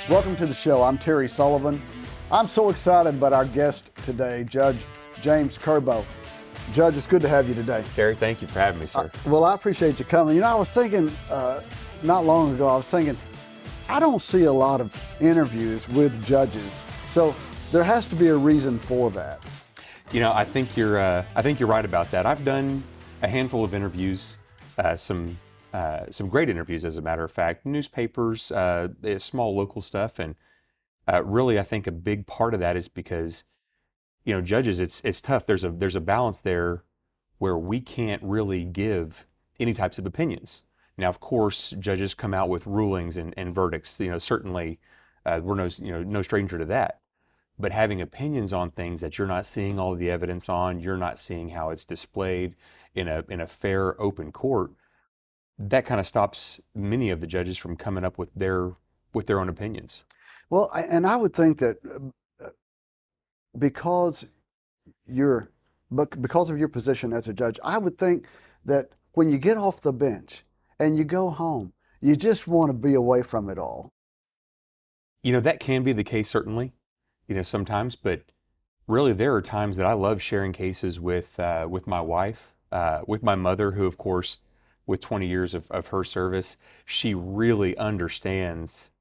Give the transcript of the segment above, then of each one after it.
Welcome to the show. I'm Terry Sullivan. I'm so excited about our guest today, Judge James Kerbow. Judge, it's good to have you today. Terry, thank you for having me, sir. Well, I appreciate you coming. You know, I was thinking not long ago, I don't see a lot of interviews with judges, so there has to be a reason for that. You know, I think you're right about that. I've done a handful of interviews, some great interviews, as a matter of fact, newspapers, small local stuff, and really, I think a big part of that is because, you know, judges, it's tough. There's a balance there where we can't really give any types of opinions. Now, of course, judges come out with rulings and verdicts. You know, certainly, we're no stranger to that. But having opinions on things that you're not seeing all of the evidence on, you're not seeing how it's displayed in a fair, open court, that kind of stops many of the judges from coming up with their own opinions. Well, I would think that because of your position as a judge, I would think that when you get off the bench and you go home, you just want to be away from it all. You know, that can be the case, certainly, you know, sometimes, but really there are times that I love sharing cases with my wife, with my mother, who, of course, with 20 years of her service, she really understands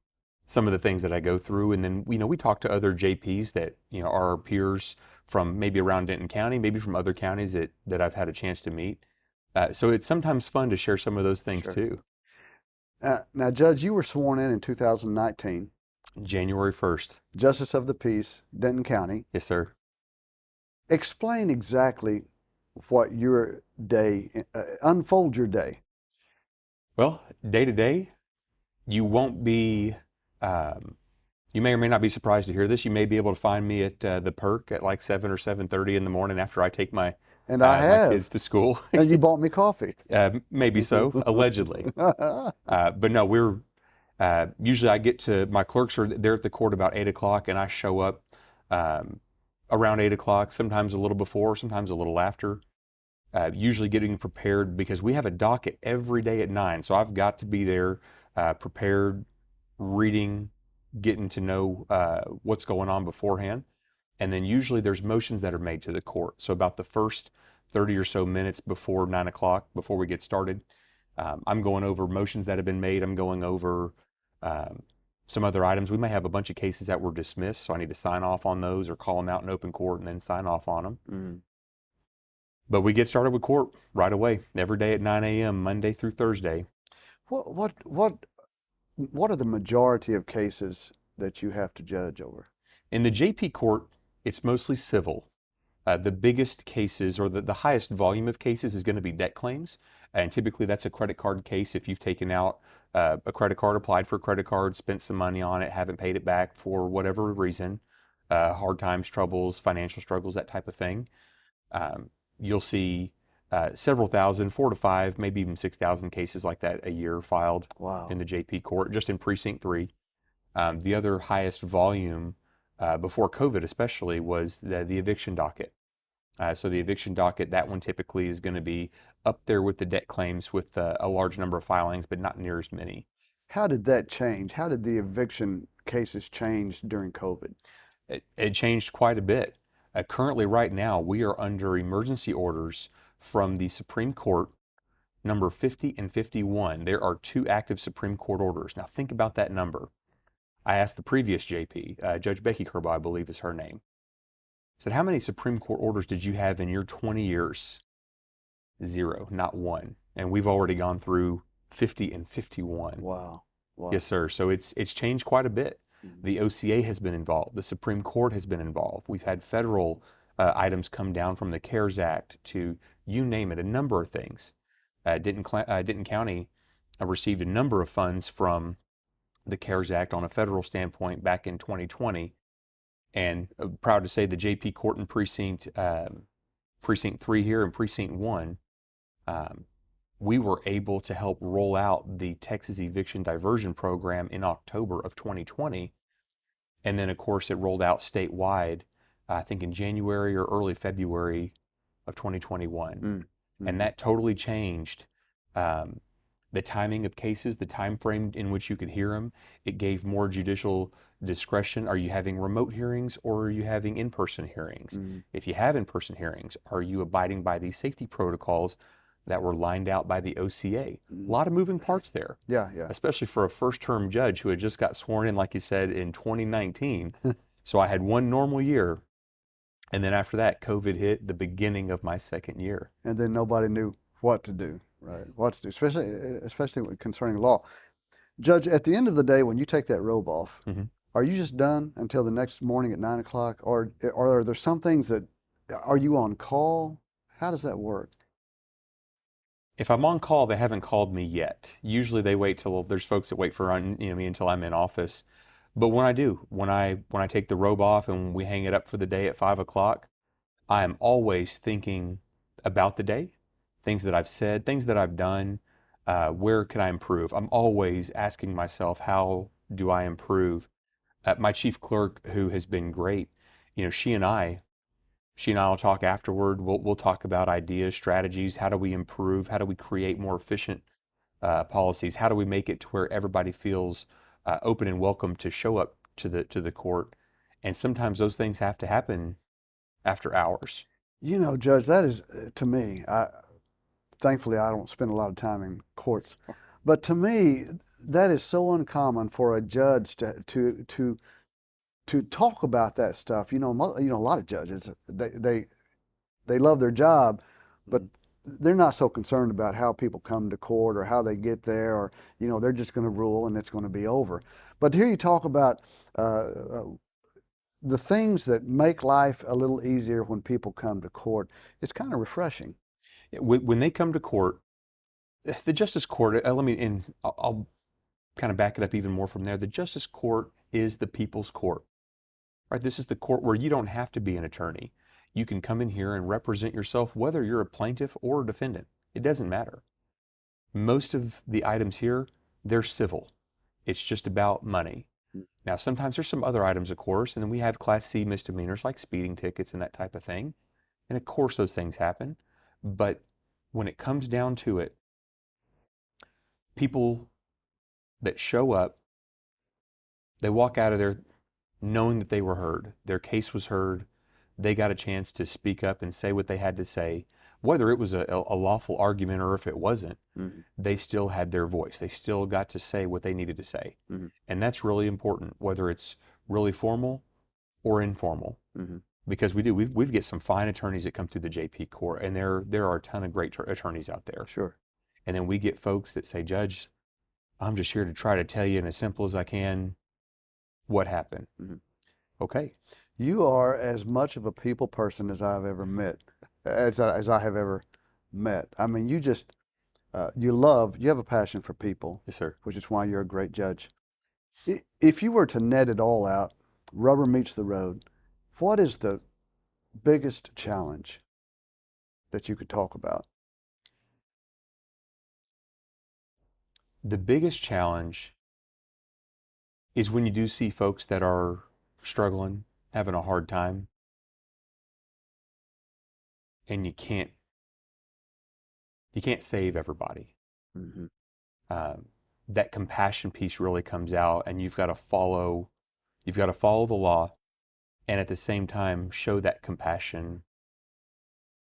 some of the things that I go through. And then, you know, we talk to other JPs that, you know, are our peers from maybe around Denton County, maybe from other counties that I've had a chance to meet. So it's sometimes fun to share some of those things too. Now, Judge, you were sworn in 2019. January 1st. Justice of the Peace, Denton County. Yes, sir. Explain exactly what your day, unfold your day. Well, day to day, you won't be, you may or may not be surprised to hear this. You may be able to find me at the Perk at like 7 or 7:30 in the morning after I take my kids to school. And you bought me coffee. Maybe so, allegedly. But no, we're, usually I get to, my clerks are there at the court about 8 o'clock, and I show up around 8 o'clock, sometimes a little before, sometimes a little after. Usually getting prepared because we have a docket every day at 9. So I've got to be there prepared, reading, getting to know what's going on beforehand. And then usually there's motions that are made to the court. So about the first 30 or so minutes before 9 o'clock, before we get started, I'm going over motions that have been made. I'm going over some other items. We may have a bunch of cases that were dismissed, so I need to sign off on those or call them out in open court and then sign off on them. Mm. But we get started with court right away, every day at 9 a.m., Monday through Thursday. What are the majority of cases that you have to judge over? In the JP court, it's mostly civil. The biggest cases, or the highest volume of cases, is going to be debt claims. And typically that's a credit card case. If you've taken out a credit card, applied for a credit card, spent some money on it, haven't paid it back for whatever reason, hard times, troubles, financial struggles, that type of thing. You'll see several thousand, 4 to 5, maybe even 6,000 cases like that a year filed. Wow. In the JP court, just in Precinct 3. The other highest volume before COVID especially was the eviction docket. So the eviction docket, that one typically is going to be up there with the debt claims with a large number of filings, but not near as many. How did that change? How did the eviction cases change during COVID? It changed quite a bit. Currently, right now, we are under emergency orders from the Supreme Court, number 50 and 51. There are 2 active Supreme Court orders. Now, think about that number. I asked the previous JP, Judge Becky Kerbow, I believe is her name. I said, how many Supreme Court orders did you have in your 20 years? 0, not 1. And we've already gone through 50 and 51. Wow. Yes, sir. So it's changed quite a bit. The OCA has been involved. The Supreme Court has been involved. We've had federal items come down from the CARES Act to, you name it, a number of things. Denton County received a number of funds from the CARES Act on a federal standpoint back in 2020. And proud to say the JP Court in Precinct 3 here and Precinct 1, we were able to help roll out the Texas Eviction Diversion Program in October of 2020. And then, of course, it rolled out statewide, I think in January or early February of 2021. And that totally changed the the timing of cases, the time frame in which you could hear them. It gave more judicial discretion. Are you having remote hearings or are you having in-person hearings? If you have in-person hearings, are you abiding by these safety protocols that were lined out by the OCA? A lot of moving parts there. Yeah, yeah. Especially for a first-term judge who had just got sworn in, like you said, in 2019. So I had one normal year, and then after that, COVID hit the beginning of my second year. And then nobody knew what to do, right? What to do, especially concerning law. Judge, at the end of the day, when you take that robe off, are you just done until the next morning at 9 o'clock? Or are there some things that, are you on call? How does that work? If I'm on call, they haven't called me yet. Usually they wait till, there's folks that wait for me until I'm in office. But when I do, when I take the robe off and we hang it up for the day at 5 o'clock, I am always thinking about the day, things that I've said, things that I've done, where can I improve? I'm always asking myself, how do I improve? My chief clerk, who has been great, she and I will talk afterward. We'll talk about ideas, strategies. How do we improve? How do we create more efficient policies? How do we make it to where everybody feels open and welcome to show up to the court? And sometimes those things have to happen after hours. Judge, that is, to me, thankfully I don't spend a lot of time in courts, but to me, that is so uncommon for a judge to talk about that stuff. A lot of judges, they love their job, but they're not so concerned about how people come to court or how they get there, or they're just going to rule and it's going to be over. But here you talk about the things that make life a little easier when people come to court. It's kind of refreshing. When they come to court, the justice court, I'll kind of back it up even more from there. The justice court is the people's court, right? This is the court where you don't have to be an attorney. You can come in here and represent yourself, whether you're a plaintiff or a defendant. It doesn't matter. Most of the items here, they're civil. It's just about money. Now, sometimes there's some other items, of course, and then we have Class C misdemeanors like speeding tickets and that type of thing. And of course those things happen. But when it comes down to it, people that show up, they walk out of there knowing that they were heard. Their case was heard. They got a chance to speak up and say what they had to say. Whether it was a lawful argument or if it wasn't, they still had their voice. They still got to say what they needed to say. And that's really important, whether it's really formal or informal. Because we get some fine attorneys that come through the JP court, and there are a ton of great attorneys out there. Sure. And then we get folks that say, Judge, I'm just here to try to tell you in as simple as I can what happened. Okay. You are as much of a people person as I've ever met, as I have ever met. I mean, you just, you have a passion for people. Yes, sir. Which is why you're a great judge. If you were to net it all out, rubber meets the road, what is the biggest challenge that you could talk about? The biggest challenge is when you do see folks that are struggling, having a hard time, and you can't save everybody. That compassion piece really comes out, and you've got to follow the law, and at the same time show that compassion.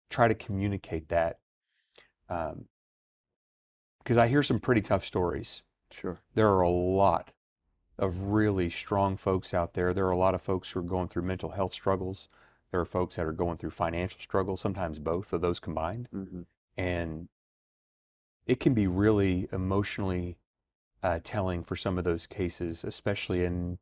Try to communicate that, because I hear some pretty tough stories. Sure. There are a lot of really strong folks out there. There are a lot of folks who are going through mental health struggles. There are folks that are going through financial struggles, sometimes both of those combined. And it can be really emotionally telling for some of those cases, especially in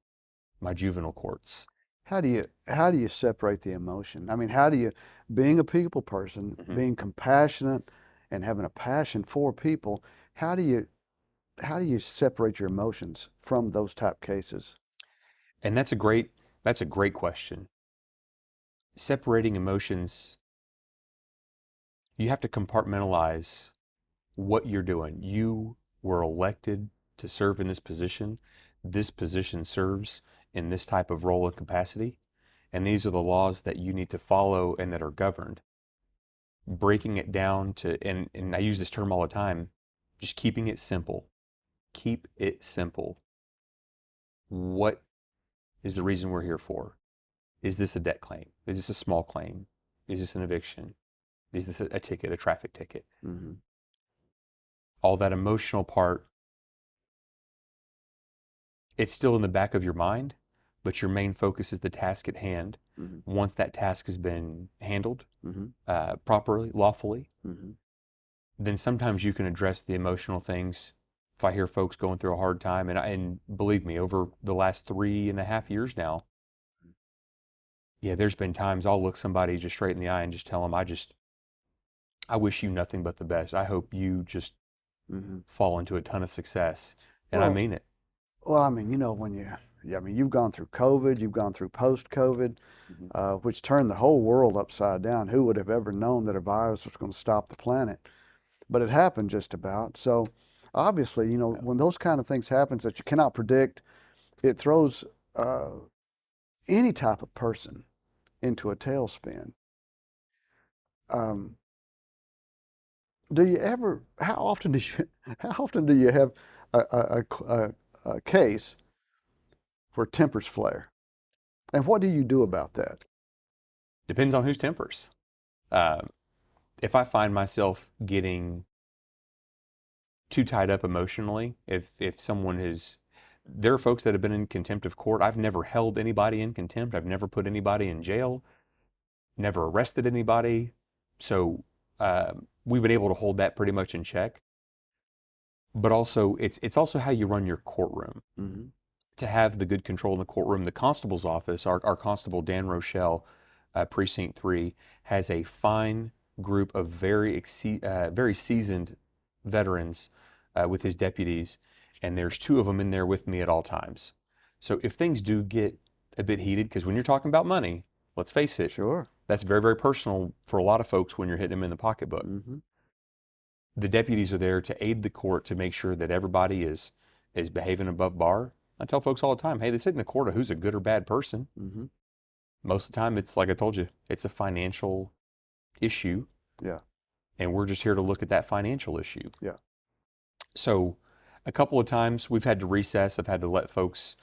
my juvenile courts. How do you separate the emotion? I mean, how do you, being a people person, being compassionate and having a passion for people, how do you separate your emotions from those type cases? And that's a great question. Separating emotions, you have to compartmentalize what you're doing. You were elected to serve in this position. This position serves in this type of role and capacity. And these are the laws that you need to follow and that are governed. Breaking it down to, and I use this term all the time, just keeping it simple. Keep it simple. What is the reason we're here for? Is this a debt claim? Is this a small claim? Is this an eviction? Is this a ticket, a traffic ticket? Mm-hmm. All that emotional part, it's still in the back of your mind, but your main focus is the task at hand. Mm-hmm. Once that task has been handled Mm-hmm. properly, lawfully, Mm-hmm. then sometimes you can address the emotional things. If I hear folks going through a hard time, and believe me, over the last 3.5 years now, yeah, there's been times I'll look somebody just straight in the eye and just tell them, I wish you nothing but the best. I hope you just Mm-hmm. fall into a ton of success. And I Well, mean it. well, I mean, I mean, you've gone through COVID, you've gone through post-COVID, which turned the whole world upside down. Who would have ever known that a virus was going to stop the planet? But it happened just about. So obviously, when those kind of things happen that you cannot predict, it throws any type of person into a tailspin. Um, how often how often do you have a case where tempers flare? And what do you do about that? Depends on whose tempers. Uh, if I find myself getting too tied up emotionally, if someone there are folks that have been in contempt of court. I've never held anybody in contempt. I've never put anybody in jail, never arrested anybody. So we've been able to hold that pretty much in check. But also, it's also how you run your courtroom. Mm-hmm. To have the good control in the courtroom, the constable's office, our constable Dan Rochelle, Precinct 3, has a fine group of very seasoned veterans with his deputies, and there's 2 of them in there with me at all times. So if things do get a bit heated, because when you're talking about money, let's face it, Sure. that's very, very personal for a lot of folks when you're hitting them in the pocketbook. Mm-hmm. The deputies are there to aid the court to make sure that everybody is behaving above bar. I tell folks all the time, hey, this isn't a court of who's a good or bad person. Mm-hmm. Most of the time, it's like I told you, it's a financial issue. Yeah. And we're just here to look at that financial issue. Yeah. So a couple of times we've had to recess. I've had to let folks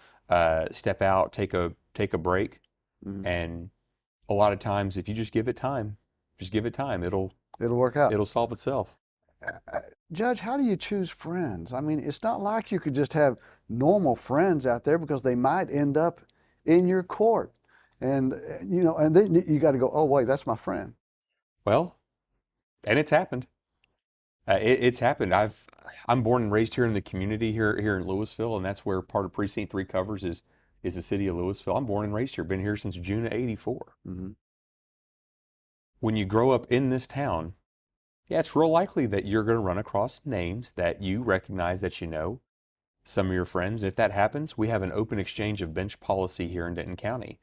step out, take a break. Mm-hmm. And a lot of times, if you just give it time, it'll work out. It'll solve itself. Judge, how do you choose friends? I mean, it's not like you could just have normal friends out there, because they might end up in your court. And, and then you got to go, oh, wait, that's my friend. Well, and it's happened. It's happened. I'm born and raised here in the community here in Louisville, and that's where part of Precinct 3 covers is the city of Louisville. I'm born and raised here. Been here since June of '84. Mm-hmm. When you grow up in this town, yeah, it's real likely that you're going to run across names that you recognize, that you know, some of your friends. And if that happens, we have an open exchange of bench policy here in Denton County.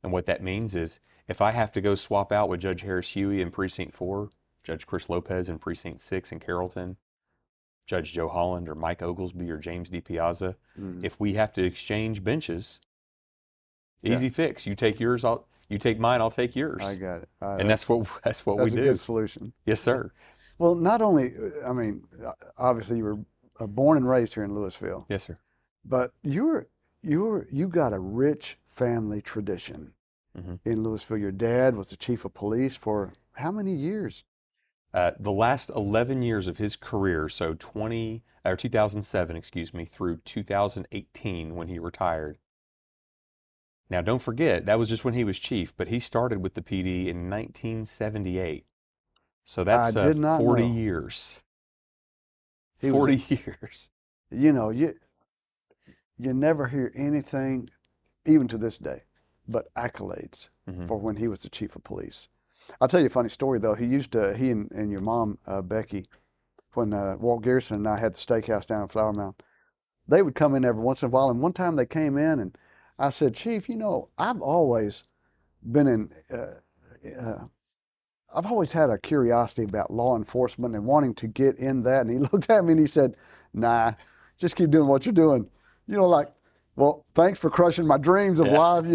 And what that means is if I have to go swap out with Judge Harris Huey in Precinct 4, Judge Chris Lopez in Precinct 6 in Carrollton, Judge Joe Holland or Mike Oglesby or James D. Piazza, if we have to exchange benches, easy fix. You take yours, you take mine, I'll take yours. I got it. And that's what we do. That's a good solution. Yes, sir. Well, not only, I mean, obviously you were born and raised here in Louisville. Yes, sir. But you got a rich family tradition in Louisville. Your dad was the chief of police for how many years? The last 11 years of his career, so 2007, excuse me, through 2018 when he retired. Now, don't forget, that was just when he was chief, but he started with the PD in 1978. So that's 40 years. 40 years. You never hear anything, even to this day, but accolades for when he was the chief of police. I'll tell you a funny story, though. He and your mom, Becky, when Walt Garrison and I had the steakhouse down in Flower Mound, they would come in every once in a while. And one time they came in and I said, Chief, I've always been I've always had a curiosity about law enforcement and wanting to get in that. And he looked at me and he said, nah, just keep doing what you're doing. Well, thanks for crushing my dreams of life,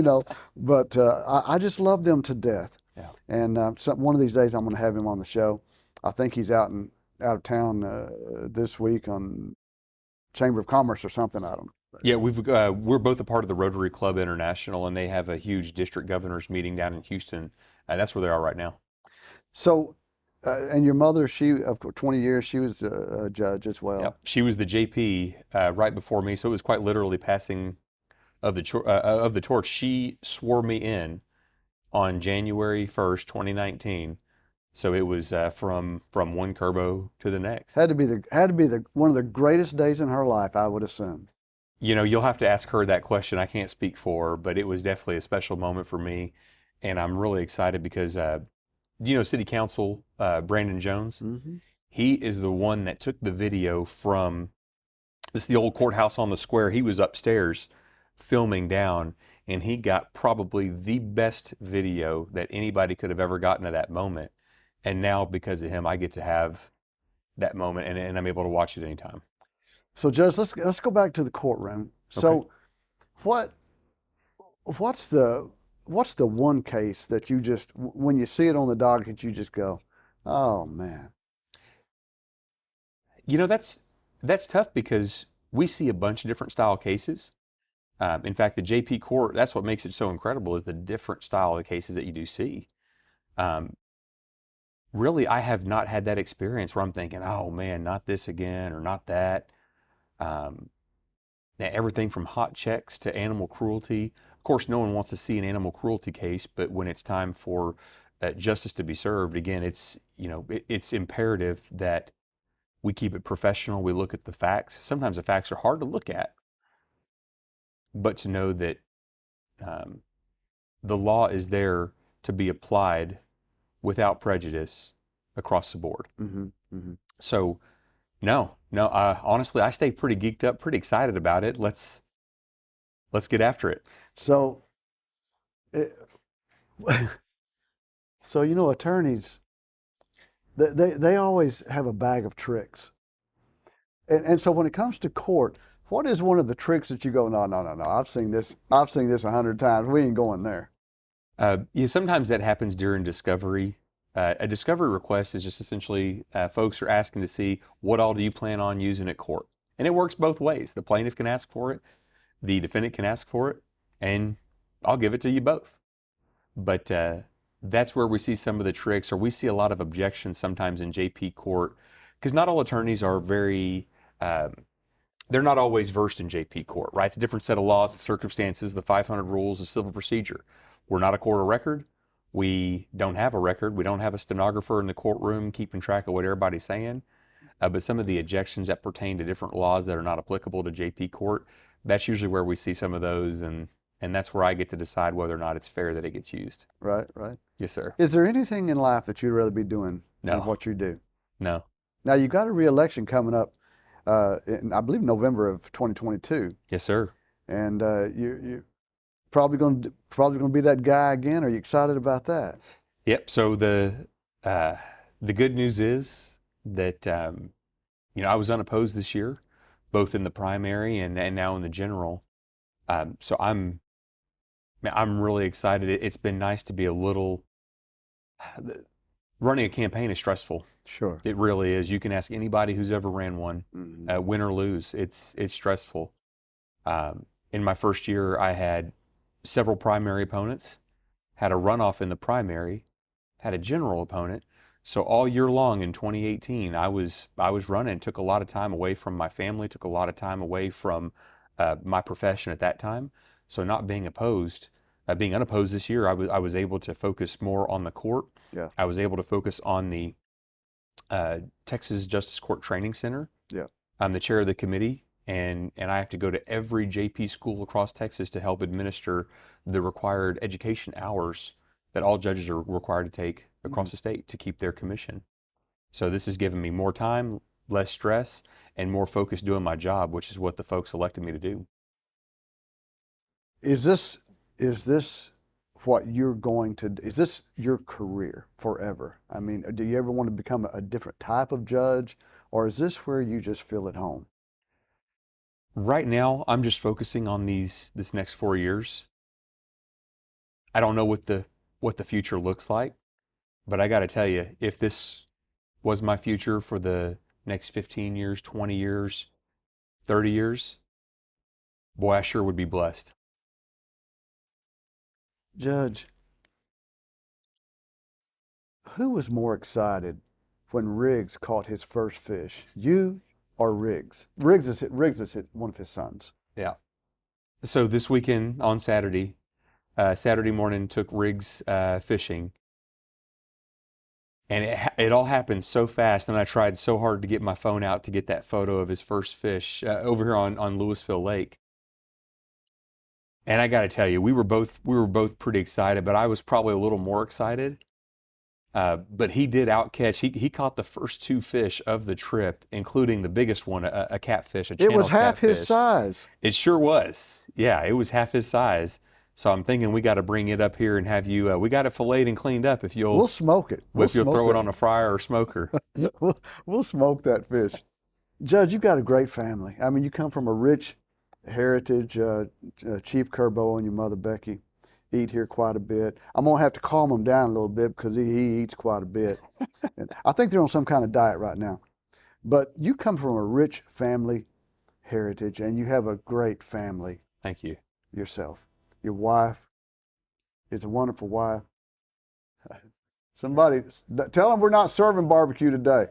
But I just love them to death. Yeah. And one of these days I'm going to have him on the show. I think he's out in out of town this week on Chamber of Commerce or something. I don't know. Yeah, we're both a part of the Rotary Club International, and they have a huge district governors meeting down in Houston. That's where they are right now. So, and your mother, she of 20 years, she was a judge as well. Yep. She was the JP right before me, so it was quite literally passing of the torch. She swore me in on January 1st, 2019. So it was from one Kerbow to the next. Had to be the one of the greatest days in her life, I would assume. You know, you'll have to ask her that question. I can't speak for her, but it was definitely a special moment for me, and I'm really excited because City Council Brandon Jones. Mm-hmm. He is the one that took the video from the old courthouse on the square. He was upstairs filming down, and he got probably the best video that anybody could have ever gotten at that moment. And now, because of him, I get to have that moment, and I'm able to watch it anytime. So, Judge, let's go back to the courtroom. So, Okay. what's the one case that you just, when you see it on the docket, you just go, oh man. You know, that's tough because we see a bunch of different style cases. In fact, the JP court, that's what makes it so incredible, is the different style of cases that you do see. Really, I have not had that experience where I'm thinking, oh man, not this again or not that. Everything from hot checks to animal cruelty. Of course, no one wants to see an animal cruelty case, but when it's time for justice to be served, again, it's imperative that we keep it professional. We look at the facts. Sometimes the facts are hard to look at, but to know that the law is there to be applied without prejudice across the board. Mm-hmm, mm-hmm. So, no. Honestly, I stay pretty geeked up, pretty excited about it. Let's get after it. So, attorneys, they always have a bag of tricks, and so when it comes to court, what is one of the tricks that you go, no, I've seen this 100 times. We ain't going there. Sometimes that happens during discovery. A discovery request is just essentially folks are asking to see what all do you plan on using at court. And it works both ways. The plaintiff can ask for it, the defendant can ask for it, and I'll give it to you both. But that's where we see some of the tricks, or we see a lot of objections sometimes in JP court, because not all attorneys are they're not always versed in JP court, right? It's a different set of laws and circumstances, the 500 rules of civil procedure. We're not a court of record. We don't have a record. We don't have a stenographer in the courtroom keeping track of what everybody's saying. But some of the objections that pertain to different laws that are not applicable to JP court, that's usually where we see some of those, and that's where I get to decide whether or not it's fair that it gets used. Right. Yes, sir. Is there anything in life that you'd rather be doing than what you do? No. Now, you've got a re-election coming up in, I believe, November of 2022. Yes, sir. And you're probably going to be that guy again. Are you excited about that? Yep. So the good news is that I was unopposed this year, both in the primary and now in the general. So I'm really excited. It's been nice to be a little. Running a campaign is stressful. Sure. It really is. You can ask anybody who's ever ran one, Mm-hmm. Win or lose. It's stressful. In my first year, I had several primary opponents, had a runoff in the primary, had a general opponent. So all year long in 2018, I was running. Took a lot of time away from my family. Took a lot of time away from my profession at that time. So not being opposed. Being unopposed this year, I was able to focus more on the court. Yeah. I was able to focus on the Texas Justice Court Training Center. Yeah. I'm the chair of the committee, and I have to go to every JP school across Texas to help administer the required education hours that all judges are required to take across the state to keep their commission. So this has given me more time, less stress, and more focus doing my job, which is what the folks elected me to do. Is this what you're going to do? Is this your career forever? I mean, do you ever want to become a different type of judge, or is this where you just feel at home? Right now, I'm just focusing on this next 4 years. I don't know what the future looks like, but I got to tell you, if this was my future for the next 15 years, 20 years, 30 years, boy, I sure would be blessed. Judge, who was more excited when Riggs caught his first fish? You or Riggs? Riggs is one of his sons. Yeah. So this weekend on Saturday morning, took Riggs fishing. And it all happened so fast, and I tried so hard to get my phone out to get that photo of his first fish over here on Louisville Lake. And I got to tell you, we were both pretty excited, but I was probably a little more excited. But he did outcatch. He caught the first 2 fish of the trip, including the biggest one, a catfish, a channel catfish. It was half his size. It sure was. Yeah, it was half his size. So I'm thinking we got to bring it up here and have you. We got it filleted and cleaned up. If you'll, we'll smoke it. If you'll throw it on a fryer or smoker. We'll smoke that fish. Judge, you've got a great family. I mean, you come from a rich heritage. Chief Kerbow and your mother Becky eat here quite a bit. I'm gonna have to calm him down a little bit because he eats quite a bit. And I think they're on some kind of diet right now. But you come from a rich family heritage, and you have a great family. Thank you. Yourself. Your wife is a wonderful wife. Somebody tell them we're not serving barbecue today.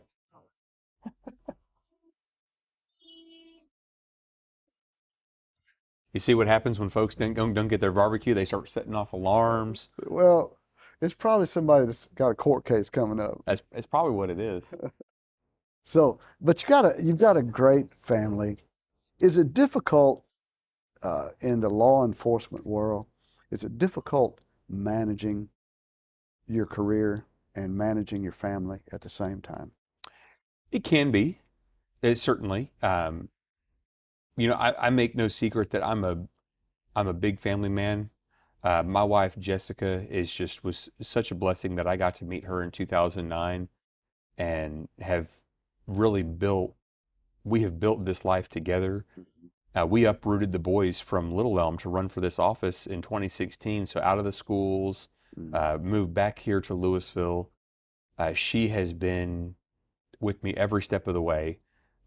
You see what happens when folks don't get their barbecue? They start setting off alarms. Well, it's probably somebody that's got a court case coming up. That's probably what it is. So, but you've got a great family. Is it difficult in the law enforcement world? Is it difficult managing your career and managing your family at the same time? It can be. It certainly. You know, I make no secret that I'm a big family man. My wife Jessica was such a blessing that I got to meet her in 2009, and have really we have built this life together. We uprooted the boys from Little Elm to run for this office in 2016. So out of the schools, moved back here to Louisville. She has been with me every step of the way.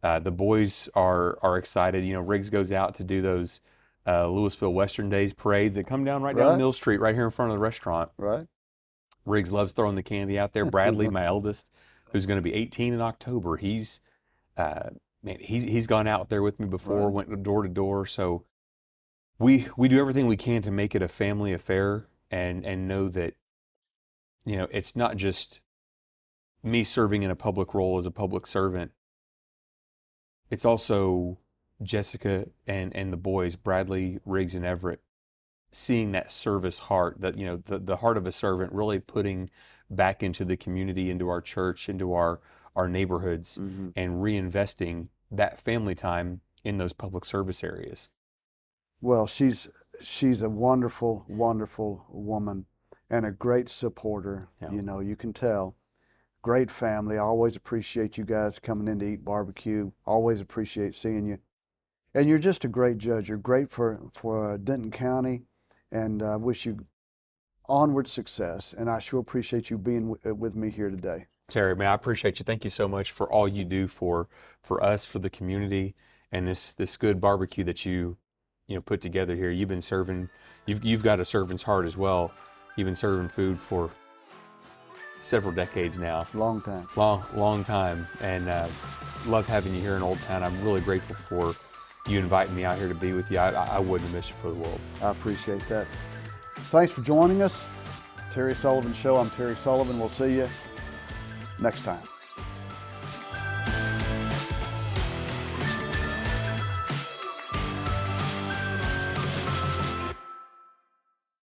The boys are excited. You know, Riggs goes out to do those Louisville Western Days parades that come down down Mill Street, right here in front of the restaurant. Right. Riggs loves throwing the candy out there. Bradley, my eldest, who's going to be 18 in October, he's gone out there with me before, went door to door. So we do everything we can to make it a family affair, and know that, you know, it's not just me serving in a public role as a public servant. It's also Jessica and the boys, Bradley, Riggs, and Everett, seeing that service heart, that, you know, the heart of a servant, really putting back into the community, into our church, into our neighborhoods, and reinvesting that family time in those public service areas. Well, she's a wonderful, wonderful woman and a great supporter. Yeah. You know, you can tell. Great family. I always appreciate you guys coming in to eat barbecue. Always appreciate seeing you. And you're just a great judge. You're great for Denton County, and I wish you onward success. And I sure appreciate you being with me here today. Terry, man, I appreciate you. Thank you so much for all you do for us, for the community, and this good barbecue that you put together here. You've been serving. You've got a servant's heart as well. You've been serving food for several decades now. Long time. Long time. And love having you here in Old Town. I'm really grateful for you inviting me out here to be with you. I wouldn't miss you for the world. I appreciate that. Thanks for joining us. Terry Sullivan Show. I'm Terry Sullivan. We'll see you next time.